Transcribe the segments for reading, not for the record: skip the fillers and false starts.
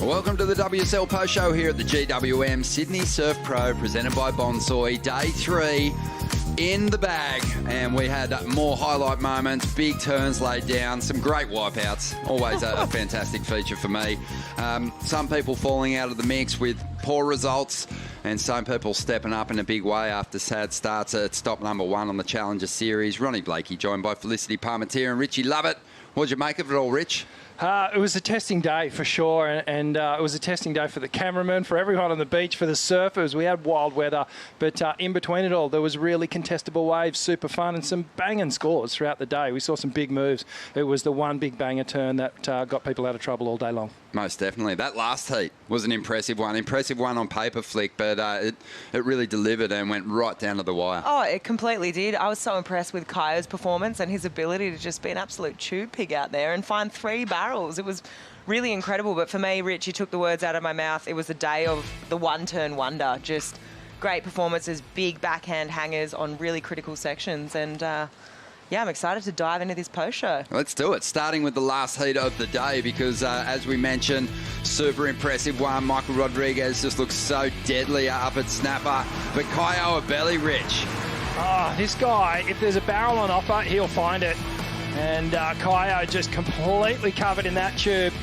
Welcome to the WSL Post Show here at the GWM Sydney Surf Pro, presented by Bonsoy. Day 3 in the bag, and we had more highlight moments, big turns laid down, some great wipeouts. Always a fantastic feature for me. Some people falling out of the mix with poor results, and some people stepping up in a big way after sad starts at stop number 1 on the Challenger Series. Ronnie Blakey joined by Felicity Parmentier and Richie Lovett. What did you make of it all, Rich? It was a testing day for sure, and it was a testing day for the cameraman, for everyone on the beach, for the surfers. We had wild weather, but in between it all, there was really contestable waves, super fun, and some banging scores throughout the day. We saw some big moves. It was the one big banger turn that got people out of trouble all day long. Most definitely. That last heat was an impressive one. Impressive one on paper, Flick, but it really delivered and went right down to the wire. Oh, it completely did. I was so impressed with Kaio's performance and his ability to just be an absolute tube pig out there and find 3 barrels. It was really incredible. But for me, Rich, you took the words out of my mouth. It was a day of the one-turn wonder. Just great performances, big backhand hangers on really critical sections. And yeah, I'm excited to dive into this post show. Let's do it. Starting with the last heat of the day, because as we mentioned, super impressive one. Michael Rodriguez just looks so deadly up at snapper. But Kaio a belly, Rich. Oh, this guy, if there's a barrel on offer, he'll find it. And Kaio just completely covered in that tube.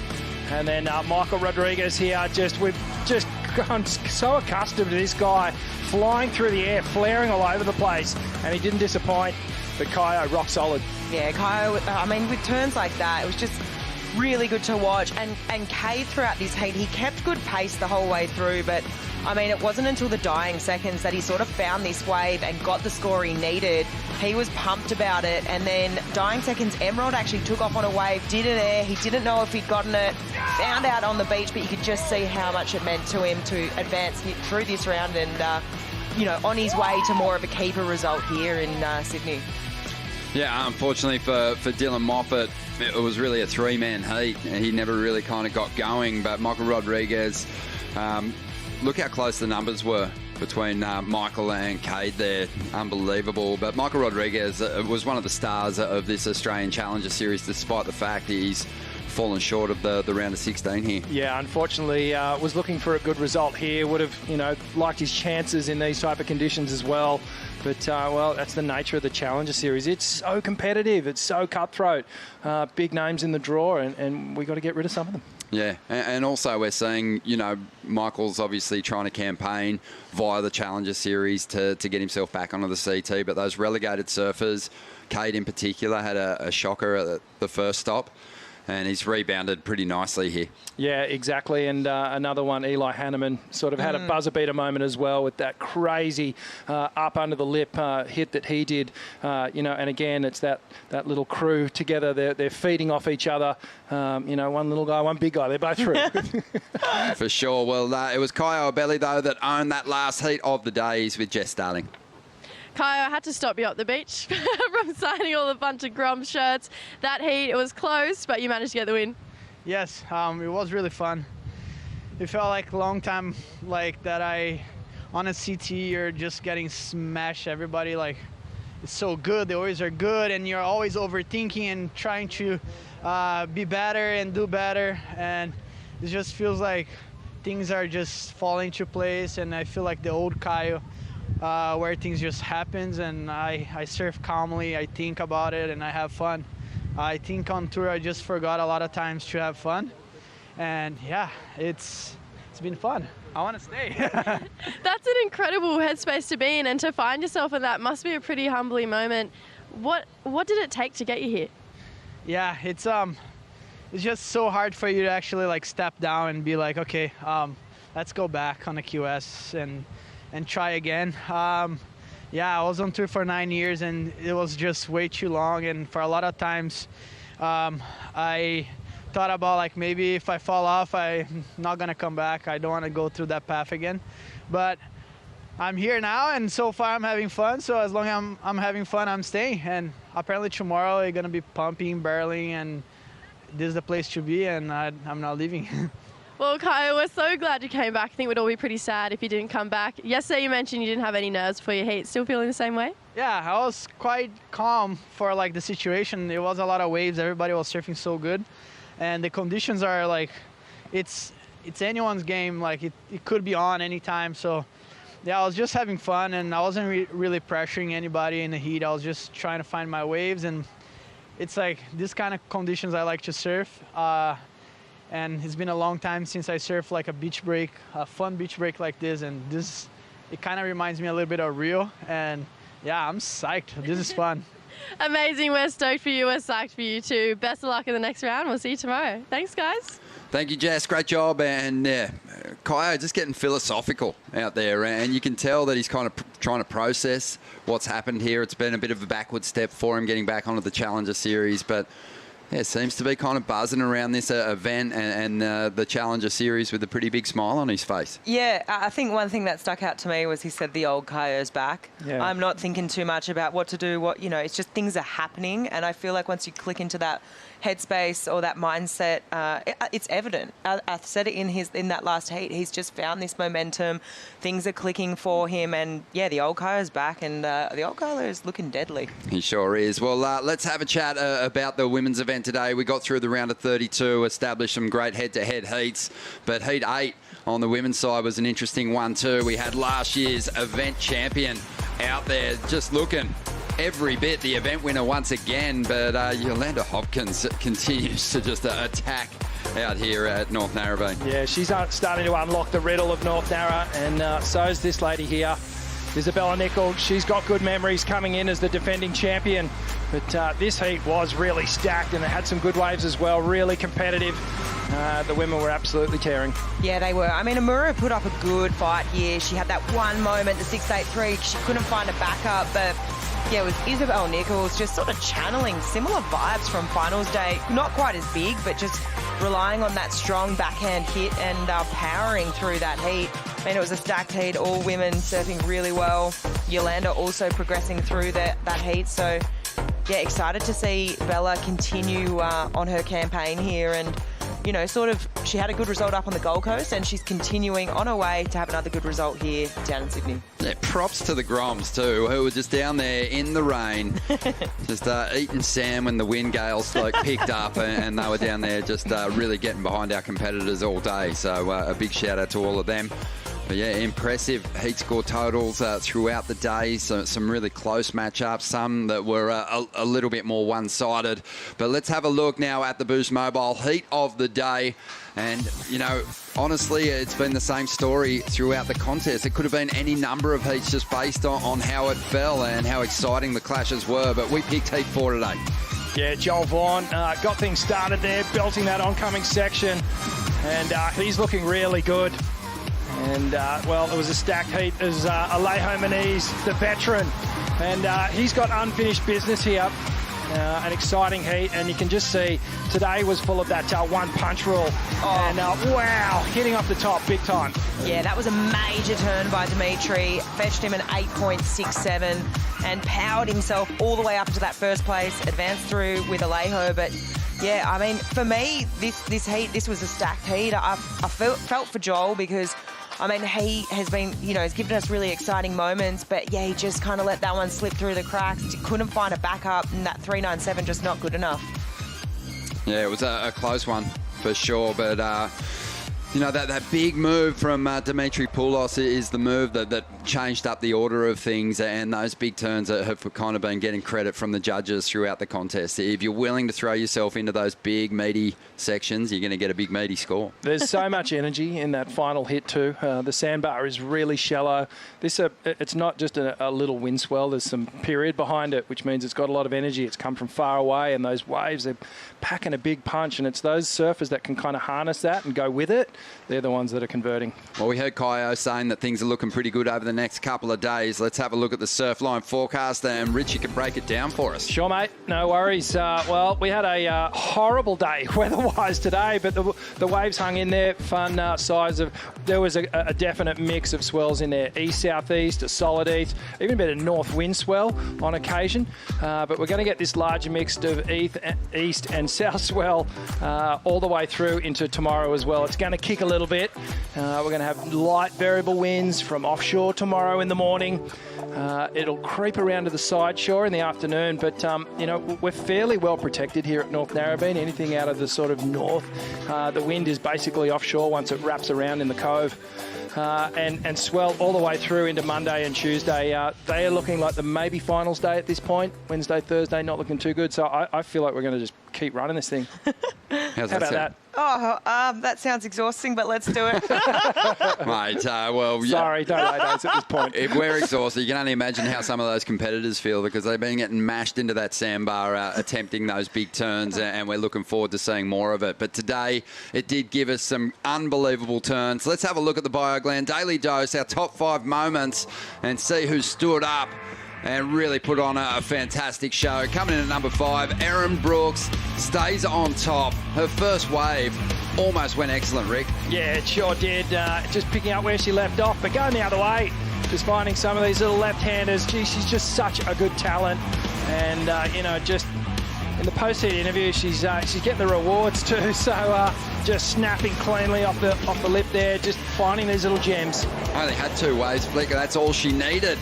And then Michael Rodriguez here, we've just gone so accustomed to this guy flying through the air, flaring all over the place, and he didn't disappoint. But Kaio, rock solid. Yeah, Kaio, I mean, with turns like that, it was just really good to watch. And Cade throughout this heat, he kept good pace the whole way through, but I mean, it wasn't until the dying seconds that he sort of found this wave and got the score he needed. He was pumped about it, and then dying seconds, Emerald actually took off on a wave, did an air, he didn't know if he'd gotten it, found out on the beach, but you could just see how much it meant to him to advance through this round and, you know, on his way to more of a keeper result here in Sydney. Yeah, unfortunately for Dylan Moffat, it was really a 3-man heat. He never really kind of got going, but Michael Rodriguez, look how close the numbers were between Michael and Cade there. Unbelievable. But Michael Rodriguez was one of the stars of this Australian Challenger Series, despite the fact that he's fallen short of the round of 16 here. Yeah, unfortunately, was looking for a good result here. Would have, you know, liked his chances in these type of conditions as well. But, well, that's the nature of the Challenger Series. It's so competitive. It's so cutthroat. Big names in the draw, and we got to get rid of some of them. Yeah, and also we're seeing, you know, Michael's obviously trying to campaign via the Challenger Series to get himself back onto the CT, but those relegated surfers, Cade in particular, had a shocker at the first stop, and he's rebounded pretty nicely here. Yeah, exactly. And another one, Eli Hanneman, sort of had a buzzer beater moment as well with that crazy up under the lip hit that he did. You know, and again, it's that little crew together. They're feeding off each other. You know, one little guy, one big guy. They're both through. For sure. Well, it was Kaio Abelli, though, that owned that last heat of the day. He's with Jess Starling. Kaio, I had to stop you up the beach from signing all a bunch of Grom shirts. That heat, it was close, but you managed to get the win. Yes, it was really fun. It felt like a long time like that on a CT, you're just getting smashed. Everybody, like, it's so good. They always are good, and you're always overthinking and trying to be better and do better. And it just feels like things are just falling into place, and I feel like the old Kaio, where things just happens, and I surf calmly, I think about it, and I have fun. I think on tour I just forgot a lot of times to have fun, and yeah, it's been fun. I want to stay. That's an incredible headspace to be in, and to find yourself in that must be a pretty humbling moment. What did it take to get you here? Yeah, it's just so hard for you to actually like step down and be like, okay, let's go back on the QS and try again. Yeah, I was on tour for 9 years, and it was just way too long. And for a lot of times, I thought about like maybe if I fall off, I'm not gonna come back. I don't want to go through that path again. But I'm here now, and so far I'm having fun. So as long as I'm having fun, I'm staying. And apparently tomorrow you're gonna be pumping, barreling, and this is the place to be. And I'm not leaving. Well, Kaio, we're so glad you came back. I think we'd all be pretty sad if you didn't come back. Yesterday you mentioned you didn't have any nerves for your heat. Still feeling the same way? Yeah, I was quite calm for like the situation. There was a lot of waves. Everybody was surfing so good. And the conditions are like, it's it's anyone's game. Like it could be on anytime. So yeah, I was just having fun, and I wasn't really pressuring anybody in the heat. I was just trying to find my waves, and it's like this kind of conditions I like to surf. And it's been a long time since I surfed like a beach break, a fun beach break like this, and this, it kind of reminds me a little bit of Rio, and yeah, I'm psyched. This is fun. Amazing. We're stoked for you. We're psyched for you too. Best of luck in the next round. We'll see you tomorrow. Thanks, guys. Thank you, Jess. Great job. And Kaio just getting philosophical out there. And you can tell that he's kind of trying to process what's happened here. It's been a bit of a backward step for him getting back onto the Challenger Series. But yeah, seems to be kind of buzzing around this event and the Challenger Series with a pretty big smile on his face. Yeah, I think one thing that stuck out to me was he said the old Kaio's back. Yeah. I'm not thinking too much about what to do, it's just things are happening. And I feel like once you click into that headspace or that mindset, it's evident. I said it in that last heat. He's just found this momentum. Things are clicking for him. And yeah, the old Kaio's back, and the old Kaio is looking deadly. He sure is. Well, let's have a chat about the women's event today. We got through the round of 32, established some great head-to-head heats, but heat 8 on the women's side was an interesting one too. We had last year's event champion out there just looking every bit the event winner once again, but Yolanda Hopkins continues to just attack out here at North Narrabeen. Yeah, she's starting to unlock the riddle of North Narra, and so is this lady here, Isabelle Nichols. She's got good memories coming in as the defending champion, but this heat was really stacked, and it had some good waves as well, really competitive. The women were absolutely tearing. Yeah, they were. I mean, Amura put up a good fight here. She had that one moment, the 683. She couldn't find a backup, but yeah, it was Isabelle Nichols just sort of channeling similar vibes from finals day. Not quite as big, but just relying on that strong backhand hit and powering through that heat. I mean, it was a stacked heat, all women surfing really well. Yolanda also progressing through that heat. So yeah, excited to see Bella continue on her campaign here, and she had a good result up on the Gold Coast, and she's continuing on her way to have another good result here down in Sydney. Yeah, props to the Groms too, who were just down there in the rain, just eating Sam when the wind gales picked up, and they were down there just really getting behind our competitors all day. So a big shout out to all of them. But yeah, impressive heat score totals throughout the day. So some really close matchups, some that were a little bit more one-sided. But let's have a look now at the Boost Mobile heat of the day. And, honestly, it's been the same story throughout the contest. It could have been any number of heats just based on how it fell and how exciting the clashes were. But we picked heat 4 today. Yeah, Joel Vaughan got things started there, belting that oncoming section. And he's looking really good. And, it was a stacked heat. There's Eli Hanneman, the veteran, and he's got unfinished business here. An exciting heat, and you can just see today was full of that one punch rule. Oh. And wow, hitting off the top big time. Yeah, that was a major turn by Dimitri. Fetched him an 8.67 and powered himself all the way up to that first place. Advanced through with Alejo, but yeah, I mean, for me, this heat, this was a stacked heat. I felt for Joel because, I mean, he has been, has given us really exciting moments, but yeah, he just kind of let that one slip through the cracks. He couldn't find a backup, and that 397 just not good enough. Yeah, it was a close one for sure, but that big move from Dimitri Poulos is the move that changed up the order of things, and those big turns have kind of been getting credit from the judges throughout the contest. If you're willing to throw yourself into those big, meaty sections, you're going to get a big, meaty score. There's so much energy in that final hit too. The sandbar is really shallow. It's not just a little wind swell. There's some period behind it, which means it's got a lot of energy. It's come from far away, and those waves, they're packing a big punch, and it's those surfers that can kind of harness that and go with it. They're the ones that are converting. Well, we heard Kaio saying that things are looking pretty good over the next couple of days. Let's have a look at the Surfline forecast, and Richie can break it down for us. Sure, mate. No worries. We had a horrible day weather-wise today, but the waves hung in there. Fun size of... There was a definite mix of swells in there. East-southeast, a solid east, even a bit of north wind swell on occasion. But we're going to get this larger mix of east and south swell all the way through into tomorrow as well. It's going to kick a little bit. We're going to have light variable winds from offshore tomorrow in the morning. It'll creep around to the side shore in the afternoon, but we're fairly well protected here at North Narrabeen. Anything out of the sort of north, the wind is basically offshore once it wraps around in the cove. And swell all the way through into Monday and Tuesday. They are looking like the maybe finals day at this point. Wednesday, Thursday, not looking too good. So I feel like we're going to just keep running this thing. How's How about that? Oh, that sounds exhausting, but let's do it. Mate, well, yeah. Sorry, don't lay those at this point. If we're exhausted, you can only imagine how some of those competitors feel because they've been getting mashed into that sandbar, attempting those big turns, and we're looking forward to seeing more of it. But today, it did give us some unbelievable turns. Let's have a look at the BioGland Daily Dose, our top 5 moments, and see who stood up and really put on a fantastic show. Coming in at number 5, Erin Brooks stays on top. Her first wave almost went excellent, Rick. Yeah, it sure did. Just picking up where she left off, but going the other way. Just finding some of these little left-handers. Gee, she's just such a good talent. And, just in the post-heat interview, she's getting the rewards too. So just snapping cleanly off the lip there, just finding these little gems. Only had 2 waves, Flicker. That's all she needed.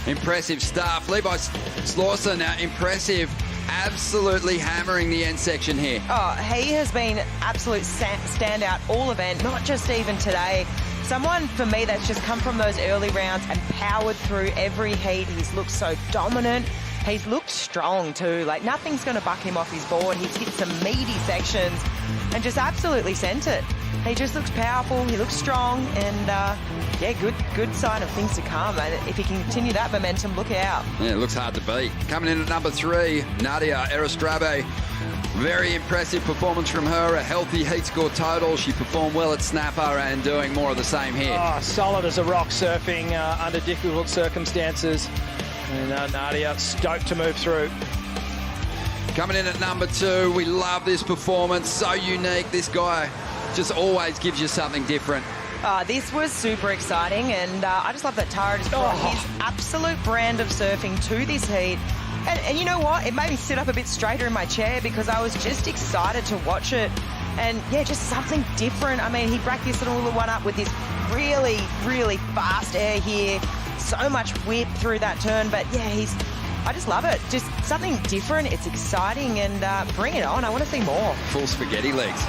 Impressive stuff. Levi Slawson, impressive. Absolutely hammering the end section here. Oh, he has been absolute standout all event, not just even today. Someone, for me, that's just come from those early rounds and powered through every heat. He's looked so dominant. He's looked strong too. Like, nothing's going to buck him off his board. He's hit some meaty sections and just absolutely sent it. He just looks powerful. He looks strong, and good sign of things to come. And if he can continue that momentum, look out. Yeah, it looks hard to beat. Coming in at number 3, Nadia Eristrabe. Very impressive performance from her. A healthy heat score total. She performed well at Snapper and doing more of the same here. Oh, solid as a rock surfing under difficult circumstances. And Nadia stoked to move through. Coming in at number 2, we love this performance. So unique. This guy just always gives you something different. This was super exciting, and I just love that Taro just brought his absolute brand of surfing to this heat. And you know what? It made me sit up a bit straighter in my chair because I was just excited to watch it. And, yeah, just something different. I mean, he bracked this little one up with this really, really fast air here. So much whip through that turn. But, yeah, I just love it. Just something different. It's exciting, and bring it on. I want to see more. Full spaghetti legs.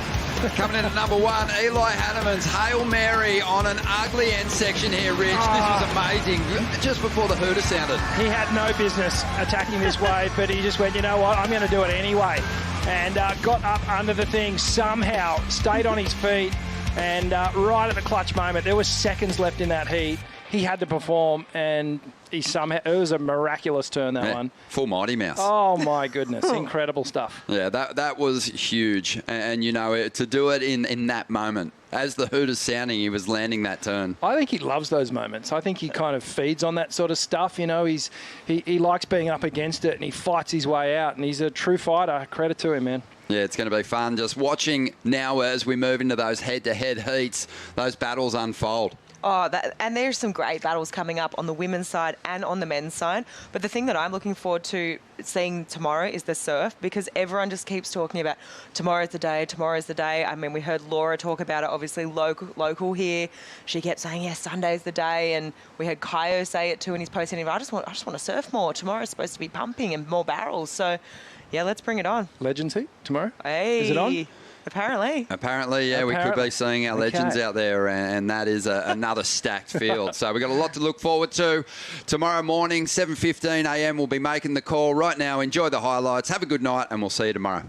Coming in at number 1, Eli Hanneman's Hail Mary on an ugly end section here, Rich. This was amazing. Just before the hooter sounded. He had no business attacking this wave, but he just went, you know what, I'm going to do it anyway. And got up under the thing somehow, stayed on his feet, and right at the clutch moment, there was seconds left in that heat. He had to perform, and it was a miraculous turn, that one. Full Mighty Mouse. Oh, my goodness. Incredible stuff. Yeah, that was huge. And to do it in that moment, as the hooter's sounding, he was landing that turn. I think he loves those moments. I think he kind of feeds on that sort of stuff. He likes being up against it, and he fights his way out, and he's a true fighter. Credit to him, man. Yeah, it's going to be fun just watching now as we move into those head-to-head heats, those battles unfold. Oh, and there's some great battles coming up on the women's side and on the men's side. But the thing that I'm looking forward to seeing tomorrow is the surf, because everyone just keeps talking about tomorrow's the day, tomorrow's the day. I mean, we heard Laura talk about it, obviously local here. She kept saying, yeah, Sunday's the day. And we heard Kaio say it too in his post-interview. I just want to surf more. Tomorrow's supposed to be pumping and more barrels. So, yeah, let's bring it on. Legends Heat tomorrow? Hey. Is it on? Apparently, yeah, we could be seeing our legends out there, and that is another stacked field. So we've got a lot to look forward to. Tomorrow morning, 7:15 a.m, we'll be making the call. Right now, enjoy the highlights. Have a good night, and we'll see you tomorrow.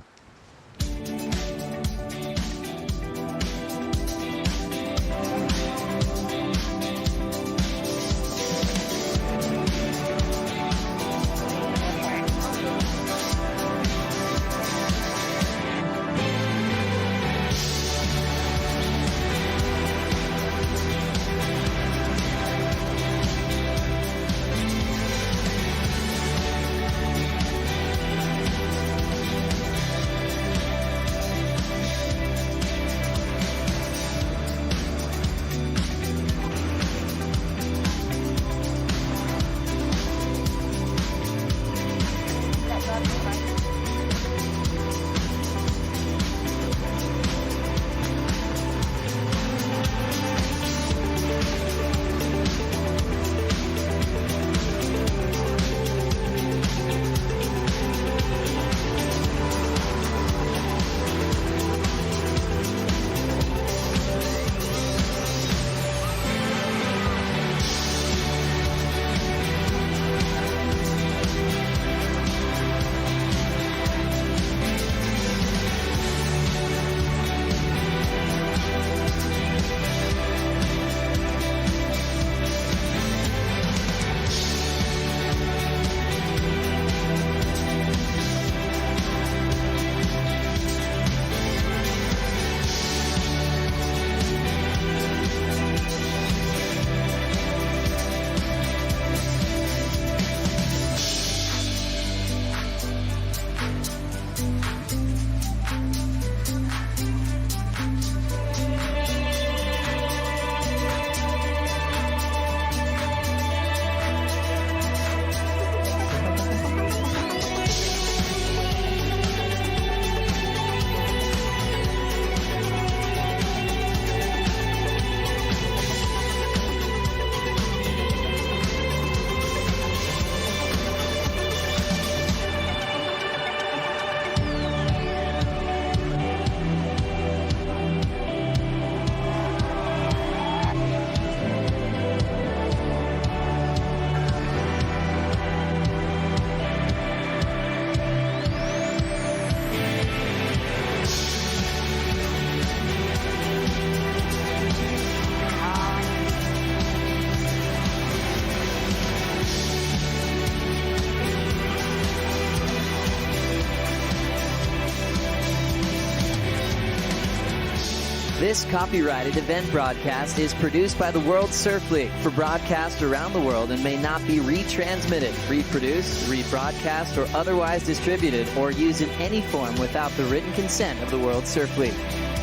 This copyrighted event broadcast is produced by the World Surf League for broadcast around the world and may not be retransmitted, reproduced, rebroadcast, or otherwise distributed or used in any form without the written consent of the World Surf League.